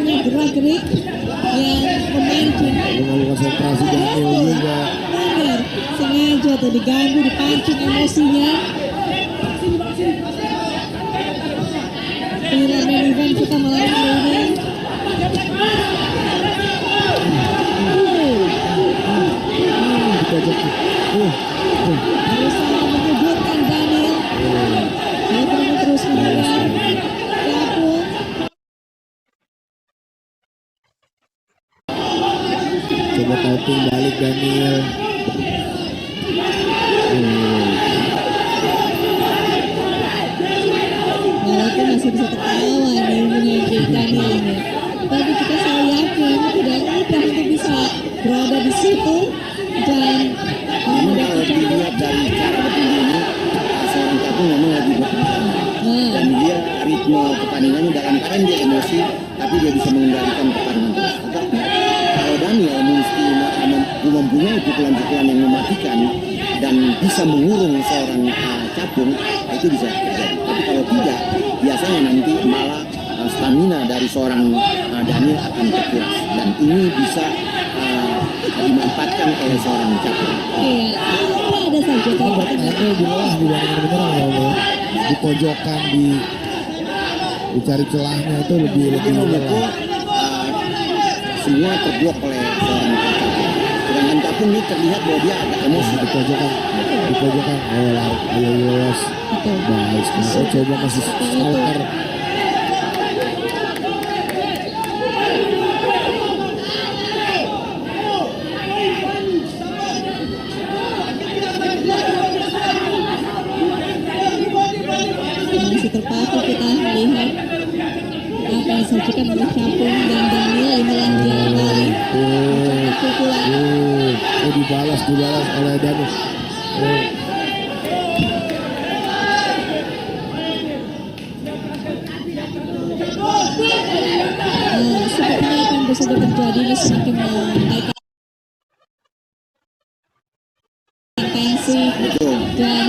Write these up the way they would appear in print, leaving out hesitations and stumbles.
namanya gerak-gerik yang memancing. Dengan konsentrasi Daniel juga. Benar, sengaja tuh diganggu, dipancing emosinya. Inilah main event kita malam ini. Berusaha menyudutkan Daniel. Dia terus menyerang. Gabung. Coba tapping balik Daniel. Walaupun masih bisa ketawa nih mengenai Daniel ini, tapi kita saya yakin tidak mudah untuk bisa berada di situ dan Memang kalau dilihat dari cara bertinju ini, seorang Capung memang lagi bertinju. Dan dia ritme pertandingannya dalam keadaan dia emosi, tapi dia bisa mengendalikan pertandingan terus. Tetapi kalau Daniel mesti mempunyai pukulan-pukulan yang mematikan dan bisa mengurung seorang Capung, itu bisa terjadi. Tapi kalau tidak, biasanya nanti malah stamina dari seorang Daniel akan terkuras. Dan ini bisa dimanfaatkan oleh seorang Capung. iya, ada saja kalau Pertanyaannya jelas dibandingkan menyerang ya Allah. Di pojokan, dicari celahnya itu lebih memukul semua terblok oleh seorang Capung. Sedangkan Capung ini terlihat bahwa dia agak emosi. di pojokan. Oh, ayo Yos. Baik, saya coba kasih stalker. masih terpaku kita melihat apa yang disajikan oleh Capung dan Daniel. Inilah dia kembali pukulan. Dibalas oleh Daniel. Sepertinya apa yang bisa terjadi ini semakin menaikkan tensi dan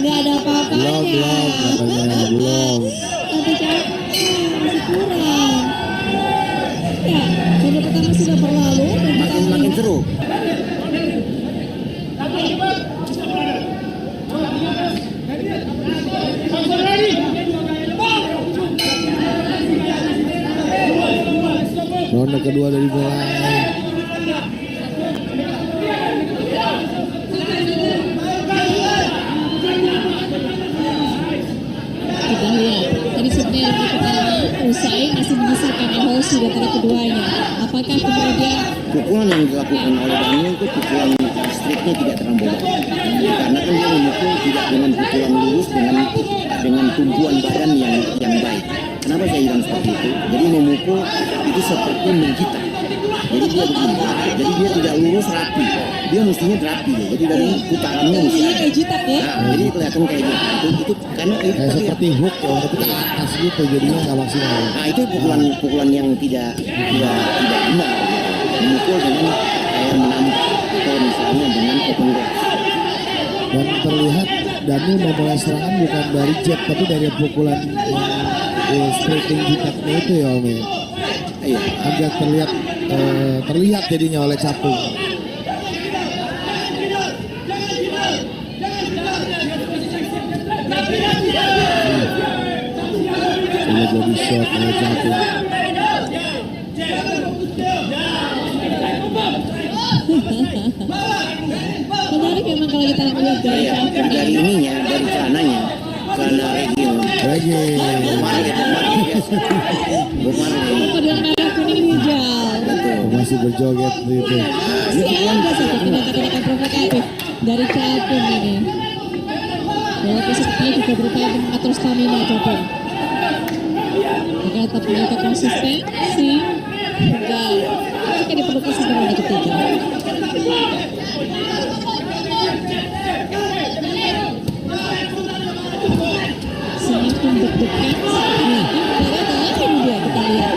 nggak ada apa-apanya. Belum. Tapi masih kurang. Ya, ronde pertama sudah berlalu dan Makin seru. Ronde kedua dari mulai. kita lihat tadi sebenarnya ronde pertama usai masih menyisakan emosi di antara keduanya. Apakah kemudian Pukulan yang dilakukan oleh Daniel itu pukulan striknya tidak terlalu banyak. Karena kan dia memukul tidak dengan pukulan lurus dengan tumpuan badan yang baik. Kenapa saya bilang seperti itu? Jadi memukul itu seperti menggita. Jadi dia begini. Jadi dia tidak lurus rapi. Dia mestinya rapi. Jadi dari putarannya mesti ada. kayak jitak ya? Nah, jadi kelihatan kayak gitu. Itu karena itu Kayak seperti hook ya, tapi ke atas gitu jadinya nggak maksimal. Nah, itu pukulan yang tidak benar. Memukul dengan kayak menambah atau misalnya dengan open glass. Dan terlihat Daniel memulai serangan bukan dari jab tapi dari pukulan yang striking jitaknya itu ya Om ya. Iya. Agak terlihat jadinya oleh Capung. Sudah jadi shot oleh Capung. Menarik memang kalau kita melihat dari Iya, Capung dari ininya, dari celananya, celana reggae. model merah kuning hijau. Masih berjoget gitu. Masih ada satu tindakan-tindakan provokatif dari Capung ini. Walaupun sepertinya juga berupaya mengatur stamina Capung agar tetap menjaga konsistensi hingga jika diperlukan sampai ronde ketiga. Semakin deg-degan, ini dia kita lihat.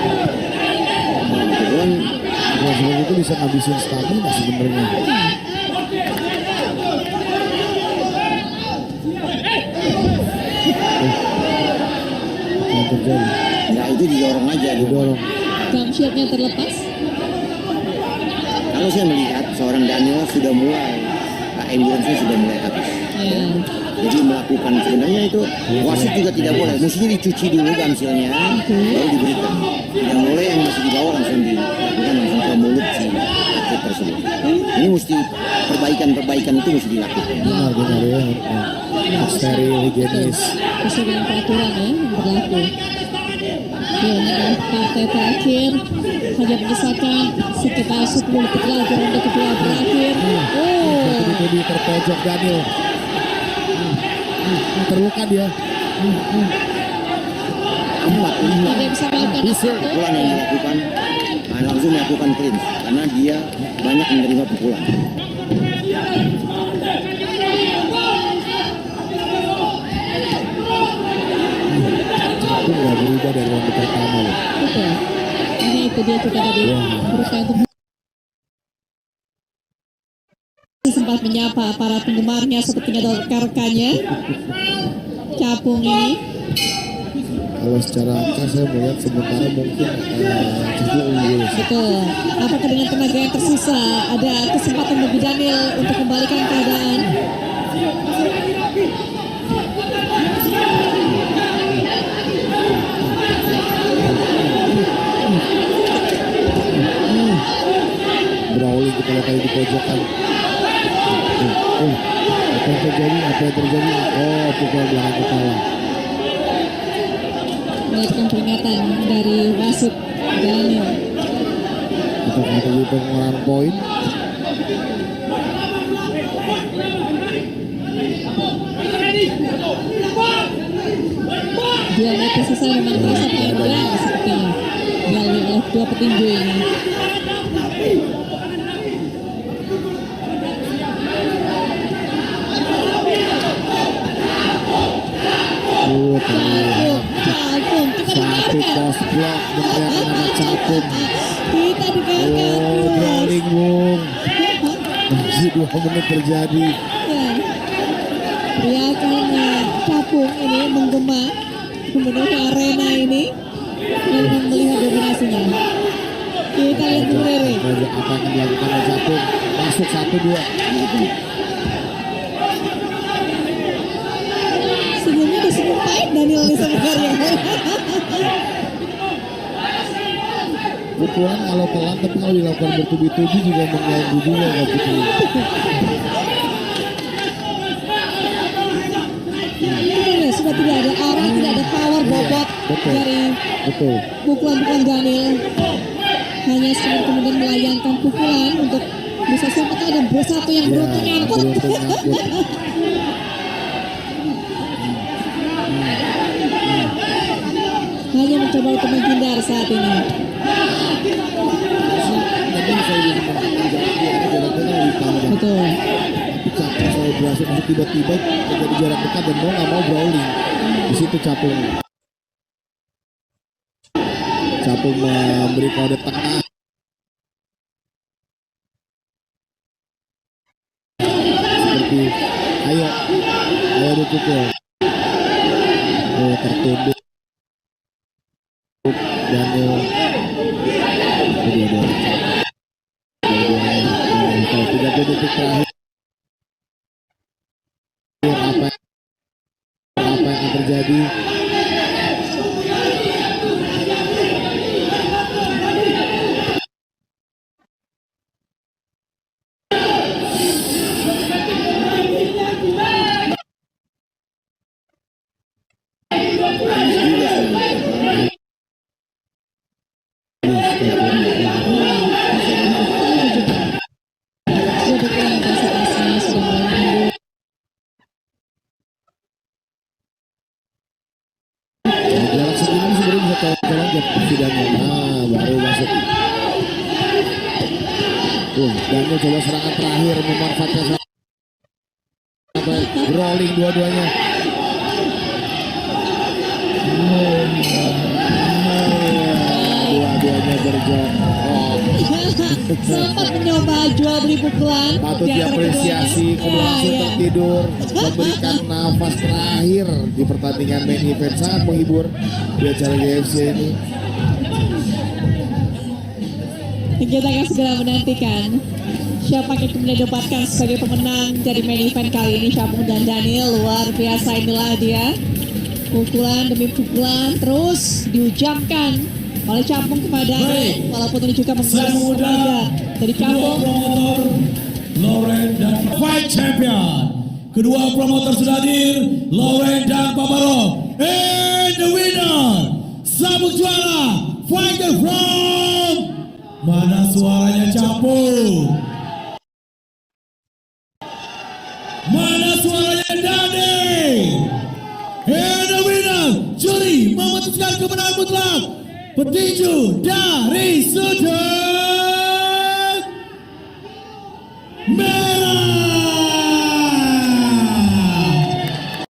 Kalau seperti itu bisa ngabisin stamina sebenarnya. terjadi? Nah itu didorong aja gitu. Didorong. Jump shotnya terlepas. Kalau saya melihat seorang Daniel sudah mulai endurance-nya sudah mulai habis. Ya. Jadi melakukan sebenarnya itu wasit juga tidak boleh. Mestinya dicuci dulu gansilnya, baru diberikan. Tidak boleh yang masih di bawah langsung dilakukan langsung ke mulut si atlet tersebut. Ini mesti perbaikan itu mesti dilakukan. Benar ya. Steril, higienis. Sesuai dengan peraturan ya yang berlaku. Ya, ini adalah partai terakhir. Hanya menyisakan sekitar 10 detik lagi ronde kedua berakhir. Oh, Itu di terpojok Daniel. Terluka dia. Empat lima ada yang bisa melakukan Bisa. apa? pukulan yang dilakukan, nah, langsung melakukan clinch karena dia banyak menerima pukulan. Itu nggak berubah dari ronde pertama loh. Betul. Ini itu dia juga tadi berusaha untuk sempat menyapa para penggemarnya sepertinya adalah rekan-rekannya. Capung ini Kalau secara angka saya melihat sementara mungkin Capung unggul sih. betul. Apakah dengan tenaga yang tersisa ada kesempatan bagi Daniel untuk kembalikan keadaan? Brawling kita lihat tadi di pojokan. Apa yang terjadi? Oh, pukul belakang kepala. Melakukan peringatan dari wasit Daniel. Kita akan terjadi pengurangan poin. Dua menit tersisa memang terasa panjang sepertinya dilalui oleh dua petinju ini. Capung, kita Satu dengarkan. post block meneriakan nama Capung. Kita dengarkan Oh, terus. brawling Bung. Masih 2 menit terjadi. Ya. Teriakannya Capung ini menggema memenuhi arena ini dan melihat dominasinya. Kita lihat dulu Rere. Apa yang dilakukan oleh Capung? Masuk 1-2. Senyumnya udah senyum pahit Daniel ini sebenarnya. Pukulan kalau pelan tapi kalau dilakukan bertubi-tubi juga mengganggu juga nggak Putri. Betul ya, sudah tidak ada arah, tidak ada power bobot betul. dari Betul. pukulan-pukulan Daniel. Hanya sekedar kemudian melayangkan pukulan untuk bisa sempat ada bersatu yang beruntung nyangkut. beruntung nyangkut. Hanya mencoba untuk menghindar saat ini. Tadi saya ingin mengatakan jaraknya lebih panjang. Betul. Tapi Capung selalu berhasil masuk tiba-tiba terjadi jarak dekat dan mau nggak mau brawling. Di situ Capung memberi kode tengah. Seperti ayo dipukul. Oh, tertunduk. Daniel. Kalau 30 detik terakhir. Apa yang akan terjadi? Dia betul intensitasnya sudah mulai menurun. Jarak segini sebenarnya bisa tolong sidangnya. Nah, baru masuk. Daniel coba serangan terakhir memanfaatkan sampai rolling dua-duanya. Dua-duanya berjongkok. sempat mencoba jual beli pukulan. Patut di antara diapresiasi keduanya. kemudian langsung Iya. tertidur, memberikan nafas terakhir di pertandingan main event, sangat menghibur di acara GFC ini. Kita akan segera menantikan siapa yang kemudian didapatkan sebagai pemenang dari main event kali ini. Syapung dan Daniel, luar biasa, inilah dia. Pukulan demi pukulan terus diujamkan oleh Capung kepada Daniel, walaupun ini juga menguras tenaga dari Capung. Promotor Loren dan Fight Champion. Kedua promotor sudah hadir, Loren dan Paparov. And the winner, sabuk juara, fighter from mana suaranya Capung? Mana suaranya Dani? And the winner, juri memutuskan kemenangan mutlak petinju dari Sudut